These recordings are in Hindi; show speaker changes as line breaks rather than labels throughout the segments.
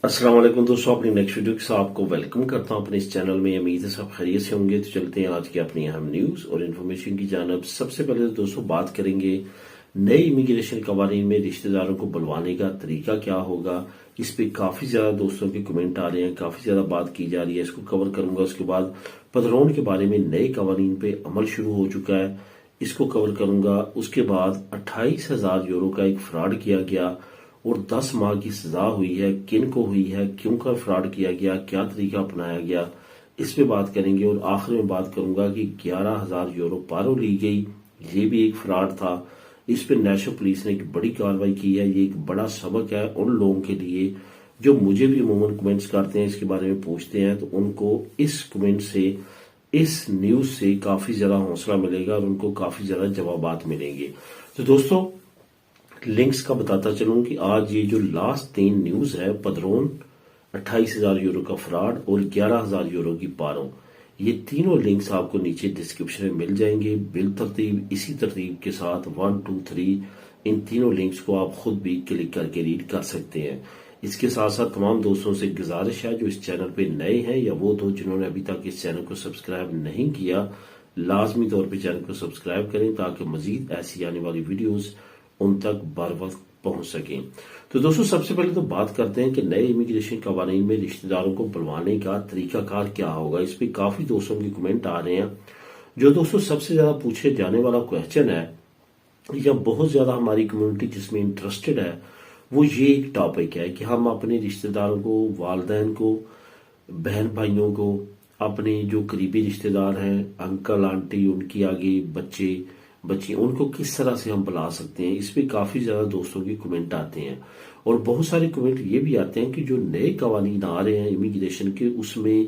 अस्सलाम वालेकुम दोस्तों, अपनी नेक्स्ट वीडियो के साथ आपको वेलकम करता हूं अपने इस चैनल में। उम्मीद है सब खैरियत से होंगे। तो चलते हैं आज की अपनी अहम न्यूज और इन्फॉर्मेशन की जानब। सबसे पहले तो दोस्तों बात करेंगे नए इमिग्रेशन कवानीन में रिश्तेदारों को बुलवाने का तरीका क्या होगा। इस पे काफी ज्यादा दोस्तों के कमेंट आ रहे हैं, काफी ज्यादा बात की जा रही है, इसको कवर करूंगा। उसके बाद पदरौन के बारे में नए कवानीन पे अमल शुरू हो चुका है, इसको कवर करूंगा। उसके बाद 28,000 यूरो का एक फ्रॉड किया गया और 10 माह की सजा हुई है। किन को हुई है, क्यों का फ्रॉड किया गया, क्या तरीका अपनाया गया, इस पे बात करेंगे। और आखिर में बात करूंगा कि 11,000 यूरो पारो ली गई, ये भी एक फ्रॉड था। इस पे नेशनल पुलिस ने एक बड़ी कार्रवाई की है। ये एक बड़ा सबक है उन लोगों के लिए जो मुझे भी अमूमन कमेंट्स करते हैं, इसके बारे में पूछते हैं, तो उनको इस कमेंट से, इस न्यूज से काफी ज्यादा हौसला मिलेगा और उनको काफी ज्यादा जवाबात मिलेंगे। तो दोस्तों लिंक्स का बताता चलूं कि आज ये जो लास्ट 3 न्यूज है, पदरौन 28,000 यूरो का फ्रॉड और 11,000 यूरो की पारो, ये तीनों लिंक्स आपको नीचे डिस्क्रिप्शन में मिल जाएंगे बिल तरतीब, इसी तरतीब के साथ 1 2 3 इन तीनों लिंक्स को आप खुद भी क्लिक करके रीड कर सकते हैं। इसके साथ साथ तमाम दोस्तों से गुजारिश है जो इस चैनल पे नए हैं या वो तो जिन्होंने अभी तक इस चैनल को सब्सक्राइब नहीं किया, लाजमी तौर पर चैनल को सब्सक्राइब करें ताकि मजीद ऐसी आने वाली वीडियोस उन तक बर वक्त पहुंच सकें। तो दोस्तों सबसे पहले तो बात करते हैं कि नए इमिग्रेशन कवानीन में रिश्तेदारों को बुलवाने का तरीकाकार क्या होगा। इस पे काफी दोस्तों के कमेंट आ रहे हैं। जो दोस्तों सबसे ज्यादा पूछे जाने वाला क्वेश्चन है या बहुत ज्यादा हमारी कम्युनिटी जिसमें इंटरेस्टेड है, वो ये एक टॉपिक है कि हम अपने रिश्तेदारों को, वालदैन को, बहन भाइयों को, अपने जो करीबी रिश्तेदार हैं, अंकल आंटी, उनकी आगे बच्चे बच्चियां, उनको किस तरह से हम बुला सकते हैं। इस पे काफी ज्यादा दोस्तों के कमेंट आते हैं और बहुत सारे कमेंट ये भी आते हैं कि जो नए कवानीन आ रहे हैं इमिग्रेशन के, उसमें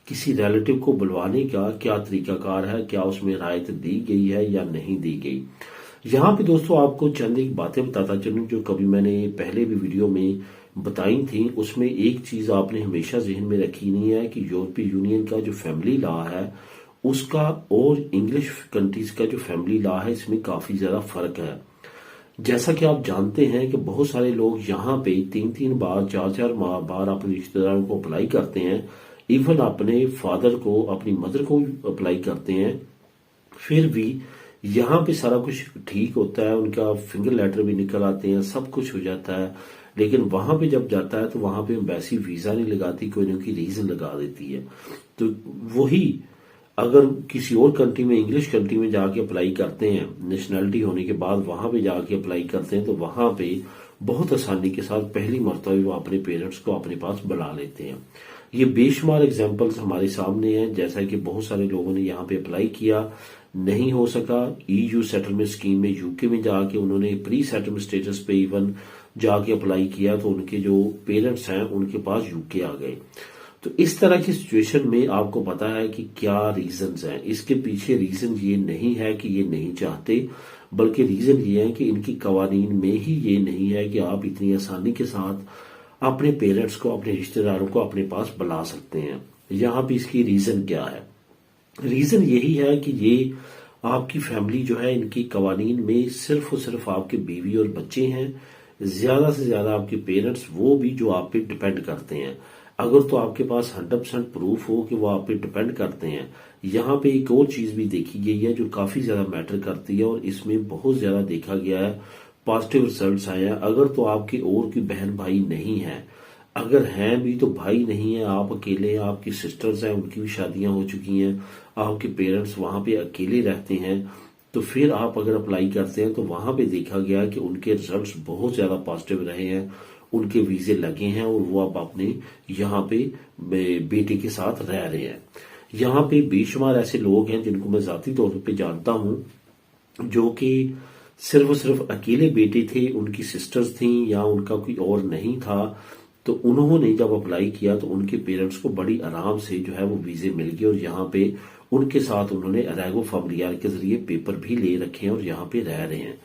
किसी रिलेटिव को बुलवाने का क्या तरीकाकार है, क्या उसमें रायत दी गई है या नहीं दी गई। यहाँ पे दोस्तों आपको चंद एक बातें बताता चलूं जो कभी मैंने पहले भी वीडियो में बताई थी। उसमें एक चीज आपने हमेशा जहन में रखी नहीं है कि यूरोपीय यूनियन का जो फैमिली लॉ है उसका और इंग्लिश कंट्रीज का जो फैमिली लॉ है, इसमें काफी ज्यादा फर्क है। जैसा कि आप जानते हैं कि बहुत सारे लोग यहाँ पे 3 बार 4 बार अपने रिश्तेदारों को अप्लाई करते हैं, इवन अपने फादर को, अपनी मदर को अप्लाई करते हैं, फिर भी यहाँ पे सारा कुछ ठीक होता है, उनका फिंगर लेटर भी निकल आते हैं, सब कुछ हो जाता है। लेकिन वहां पे जब जाता है तो वहां पे एम्बेसी वीजा नहीं लगाती, कोई ना कोई रीजन लगा देती है। तो वही अगर किसी और कंट्री में, इंग्लिश कंट्री में जाके अप्लाई करते हैं, नेशनैलिटी होने के बाद वहां पे जाके अप्लाई करते हैं, तो वहां पे बहुत आसानी के साथ पहली मरतबा वो अपने पेरेंट्स को अपने पास बुला लेते हैं। ये बेशुमार एग्जांपल्स हमारे सामने हैं। जैसा कि बहुत सारे लोगों ने यहाँ पे अप्लाई किया, नहीं हो सका, ईयू सेटलमेंट स्कीम में यूके में जाके उन्होंने प्री सेटलमेंट स्टेटस पे इवन जाके अप्लाई किया, तो उनके जो पेरेंट्स हैं उनके पास यूके आ गए। तो इस तरह की सिचुएशन में आपको पता है कि क्या रीजंस हैं। इसके पीछे रीजन ये नहीं है कि ये नहीं चाहते, बल्कि रीजन ये है कि इनकी कवानीन में ही ये नहीं है कि आप इतनी आसानी के साथ अपने पेरेंट्स को, अपने रिश्तेदारों को अपने पास बुला सकते हैं। यहाँ पे इसकी रीजन क्या है? रीजन यही है कि ये आपकी फैमिली जो है, इनकी कवानीन में सिर्फ और सिर्फ आपके बीवी और बच्चे हैं। ज्यादा से ज्यादा आपके पेरेंट्स वो भी जो आप पे डिपेंड करते हैं। अगर तो आपके पास 100% प्रूफ हो कि वो आप पे डिपेंड करते हैं। यहाँ पे एक और चीज भी देखी गई है जो काफी ज्यादा मैटर करती है और इसमें बहुत ज्यादा देखा गया है, पॉजिटिव रिजल्ट्स आए हैं। अगर तो आपके और कोई बहन भाई नहीं है, अगर हैं भी तो भाई नहीं है, आप अकेले हैं, आपकी सिस्टर्स हैं, उनकी भी शादियां हो चुकी हैं, आपके पेरेंट्स वहां पे अकेले रहते हैं, तो फिर आप अगर अप्लाई करते हैं तो वहां पे देखा गया कि उनके रिजल्ट्स बहुत ज्यादा पॉजिटिव रहे हैं, उनके वीजे लगे हैं और वो अब अपने यहाँ पे बेटे के साथ रह रहे हैं। यहाँ पे बेशुमार ऐसे लोग हैं जिनको मैं जाती तौर पे जानता हूं, जो कि सिर्फ और सिर्फ अकेले बेटे थे, उनकी सिस्टर्स थी या उनका कोई और नहीं था, तो उन्होंने जब अप्लाई किया तो उनके पेरेंट्स को बड़ी आराम से जो है वो वीजे मिल गए और यहाँ पे उनके साथ उन्होंने अरेगो फैमिलियार के जरिए पेपर भी ले रखे हैं और यहाँ पे रह रहे हैं।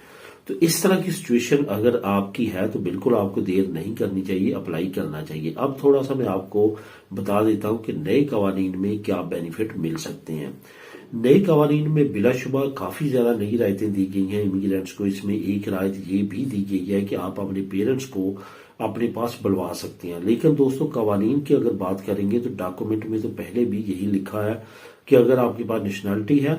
तो इस तरह की सिचुएशन अगर आपकी है तो बिल्कुल आपको देर नहीं करनी चाहिए, अप्लाई करना चाहिए। अब थोड़ा सा मैं आपको बता देता हूं कि नए कवानीन में क्या बेनिफिट मिल सकते हैं। नए कवानीन में बिलाशुबा काफी ज्यादा नई रायतें दी गई हैं इमिग्रेंट्स को। इसमें एक रायत ये भी दी गई है कि आप अपने पेरेंट्स को अपने पास बुलवा सकते हैं। लेकिन दोस्तों कवानीन की अगर बात करेंगे तो डॉक्यूमेंट में तो पहले भी यही लिखा है कि अगर आपके पास नेशनैलिटी है,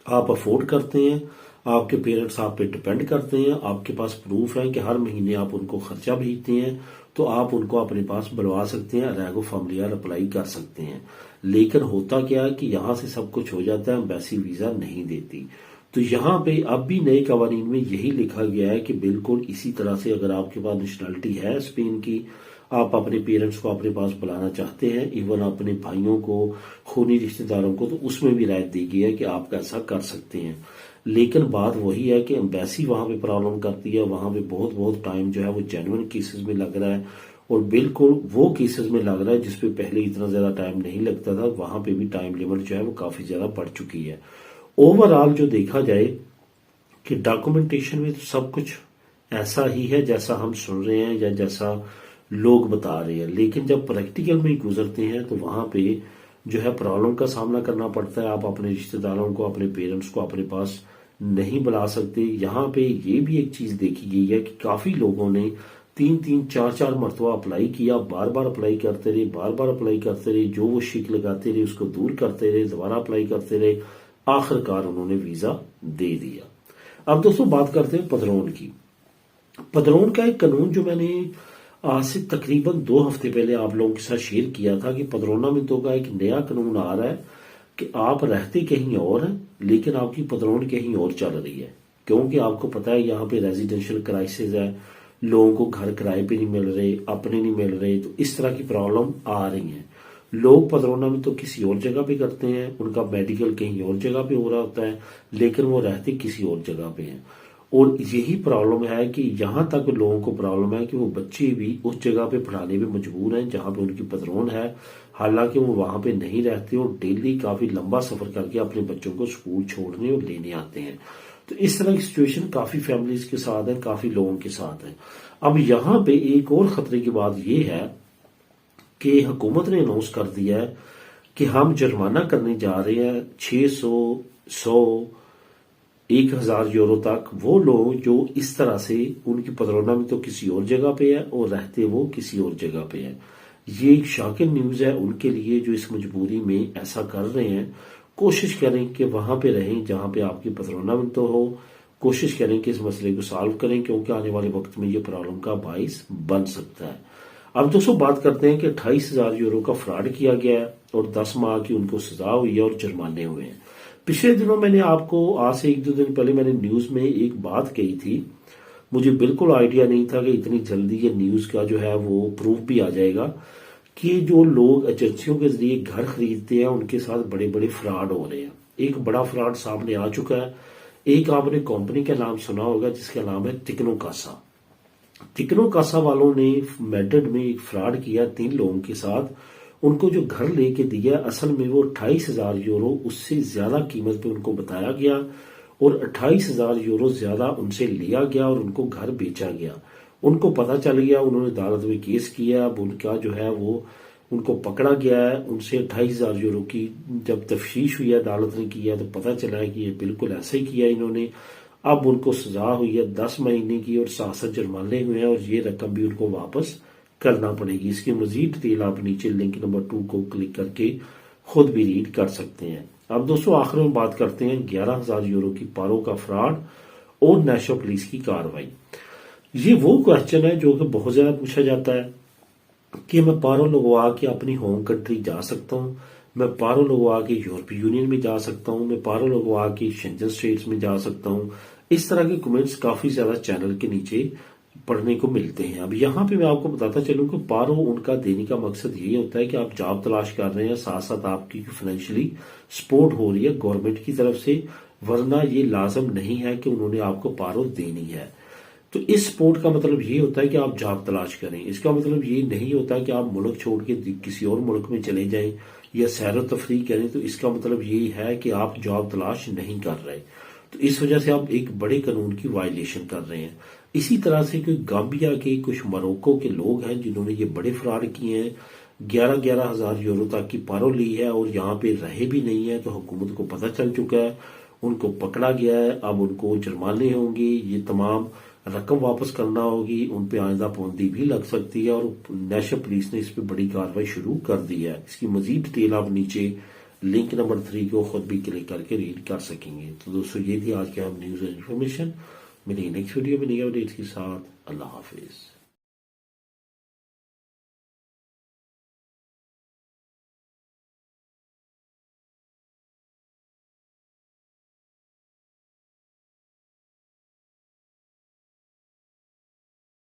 आप अफोर्ड करते हैं, आपके पेरेंट्स आप पे डिपेंड करते हैं, आपके पास प्रूफ है कि हर महीने आप उनको खर्चा भेजते हैं, तो आप उनको अपने पास बुलवा सकते हैं, अरेगो फैमिलियर अप्लाई कर सकते हैं। लेकिन होता क्या है कि यहां से सब कुछ हो जाता है, एम्बेसी वीजा नहीं देती। तो यहाँ पे अब भी नए कवानीन में यही लिखा गया है कि बिल्कुल इसी तरह से अगर आपके पास नेशनैलिटी है स्पेन की, आप अपने पेरेंट्स को अपने पास बुलाना चाहते हैं, इवन अपने भाइयों को, खूनी रिश्तेदारों को, तो उसमें भी रायत दी गई है कि आप ऐसा कर सकते हैं। लेकिन बात वही है कि एम्बेसी वहां पे प्रॉब्लम करती है, वहां पे बहुत बहुत टाइम जो है वो जेन्युइन केसेस में लग रहा है, और बिल्कुल वो केसेस में लग रहा है जिसपे पहले इतना ज्यादा टाइम नहीं लगता था, वहां पे भी टाइम लिमिट जो है वो काफी ज्यादा बढ़ चुकी है। ओवरऑल जो देखा जाए कि डॉक्यूमेंटेशन में तो सब कुछ ऐसा ही है जैसा हम सुन रहे हैं या जैसा लोग बता रहे हैं, लेकिन जब प्रैक्टिकल में गुजरते हैं तो वहां पे जो है प्रॉब्लम का सामना करना पड़ता है। आप अपने रिश्तेदारों को, अपने पेरेंट्स को अपने पास नहीं बुला सकते। यहाँ पे ये भी एक चीज देखी गई है कि काफी लोगों ने 3-3, 4-4 मरतबा अप्लाई किया, बार बार अप्लाई करते रहे, बार बार अप्लाई करते रहे, जो वो शिक लगाते रहे उसको दूर करते रहे, दोबारा अप्लाई करते रहे, आखिरकार उन्होंने वीजा दे दिया। अब दोस्तों बात करते हैं पदरोन की। पदरोन का एक कानून जो मैंने आज से तकरीबन 2 हफ्ते पहले आप लोगों के साथ शेयर किया था कि पदरोना में तो का एक नया कानून आ रहा है कि आप रहते कहीं और हैं लेकिन आपकी पदरोन कहीं और चल रही है, क्योंकि आपको पता है यहाँ पे रेजिडेंशियल क्राइसिस है, लोगों को घर किराए पे नहीं मिल रहे, अपने नहीं मिल रहे, तो इस तरह की प्रॉब्लम आ रही है। लोग पदरोना में तो किसी और जगह पे करते हैं, उनका मेडिकल कहीं और जगह पे हो रहा होता है, लेकिन वो रहते किसी और जगह पे हैं। और यही प्रॉब्लम है कि यहां तक लोगों को प्रॉब्लम है कि वो बच्चे भी उस जगह पे पढ़ाने में मजबूर हैं जहां पे उनकी पदरोन है, हालांकि वो वहां पे नहीं रहते और डेली काफी लंबा सफर करके अपने बच्चों को स्कूल छोड़ने और लेने आते हैं। तो इस तरह की सिचुएशन काफी फैमिलीज के साथ है, काफी लोगों के साथ है। अब यहाँ पे एक और खतरे की बात यह है कि हुकूमत ने अनाउंस कर दिया है कि हम जुर्माना करने जा रहे हैं 600, 100, 1000 यूरो तक वो लोग जो इस तरह से उनकी पदरोना में तो किसी और जगह पे है और रहते वो किसी और जगह पे है। ये एक शॉकिंग न्यूज है उनके लिए जो इस मजबूरी में ऐसा कर रहे हैं। कोशिश करें कि वहां पे रहें जहां पे आपकी पदरोना में तो हो, कोशिश करें कि इस मसले को सॉल्व करें, क्योंकि आने वाले वक्त में ये प्रॉब्लम का बाइस बन सकता है। अब दोस्तों बात करते हैं कि 28,000 यूरो का फ्रॉड किया गया है और 10 माह की उनको सजा हुई है और जुर्माने हुए हैं। पिछले दिनों मैंने आपको, आज से 1-2 दिन पहले मैंने न्यूज में एक बात कही थी, मुझे बिल्कुल आइडिया नहीं था कि इतनी जल्दी ये न्यूज का जो है वो प्रूफ भी आ जाएगा कि जो लोग एजेंसियों के जरिए घर खरीदते हैं उनके साथ बड़े बड़े फ्रॉड हो रहे हैं। एक बड़ा फ्रॉड सामने आ चुका है। एक आपने कंपनी का नाम सुना होगा जिसका नाम है टिकनो कासा। टिकनो कासा वालों ने मैड्रिड में एक फ्रॉड किया 3 लोगों के साथ। उनको जो घर लेके दिया असल में वो 28,000 यूरो उससे ज्यादा कीमत पे उनको बताया गया और 28,000 यूरो ज्यादा उनसे लिया गया और उनको घर बेचा गया। उनको पता चल गया, उन्होंने अदालत में केस किया, अब उनका जो है वो उनको पकड़ा गया है। उनसे 28,000 यूरो की जब तफ्तीश हुई है, अदालत ने किया, तो पता चला है कि ये बिल्कुल ऐसा ही किया इन्होंने। अब उनको सजा हुई है 10 महीने की और 7 जुर्माने हुए हैं और ये रकम भी उनको वापस करना पड़ेगी। इसकी मजीद डिटेल आप नीचे लिंक नंबर 2 को क्लिक करके खुद भी रीड कर सकते हैं। अब दोस्तों आखिर में बात करते हैं 11,000 यूरो की पारो का फ्रॉड और नेशनल पुलिस की कार्रवाई। ये वो क्वेश्चन है जो कि बहुत ज्यादा पूछा जाता है कि मैं पारो लगवा के अपनी होम कंट्री जा सकता हूँ, मैं पारो लगवा के यूरोपीय यूनियन में जा सकता हूँ, मैं पारो लगवा के शेंजन स्टेट्स में जा सकता हूँ। इस तरह के कमेंट्स काफी ज्यादा चैनल के नीचे पढ़ने को मिलते हैं। अब यहाँ पे मैं आपको बताता चलूं कि पारो उनका देने का मकसद यही होता है कि आप जॉब तलाश कर रहे हैं, साथ साथ आपकी फाइनेंशियली सपोर्ट हो रही है गवर्नमेंट की तरफ से, वरना ये लाजम नहीं है कि उन्होंने आपको पारो देनी है। तो इस सपोर्ट का मतलब ये होता है कि आप जॉब तलाश करें। इसका मतलब ये नहीं होता कि आप मुल्क छोड़ के किसी और मुल्क में चले जाएं या सैर तफरी करें, तो इसका मतलब ये है कि आप जॉब तलाश नहीं कर रहे। तो इस वजह से आप एक बड़े कानून की वायलेशन कर रहे हैं। इसी तरह से कोई गाम्बिया के, कुछ मोरक्को के लोग हैं जिन्होंने ये बड़े फ्रॉड किए हैं, 11,000 यूरो तक की पारो ली है और यहाँ पे रहे भी नहीं है, तो हुकूमत को पता चल चुका है, उनको पकड़ा गया है, अब उनको जुर्माने होंगे, ये तमाम रकम वापस करना होगी, उन पे आइंदा पाबंदी भी लग सकती है और नेशनल पुलिस ने इस पे बड़ी कार्रवाई शुरू कर दी है। इसकी मजीद डिटेल आप नीचे लिंक नंबर 3 को खुद भी क्लिक करके रीड कर सकेंगे। तो दोस्तों ये थी आज के हम न्यूज और इन्फॉर्मेशन। मिलेंगे नेक्स्ट वीडियो में नई अपडेट्स के साथ। अल्लाह हाफिज।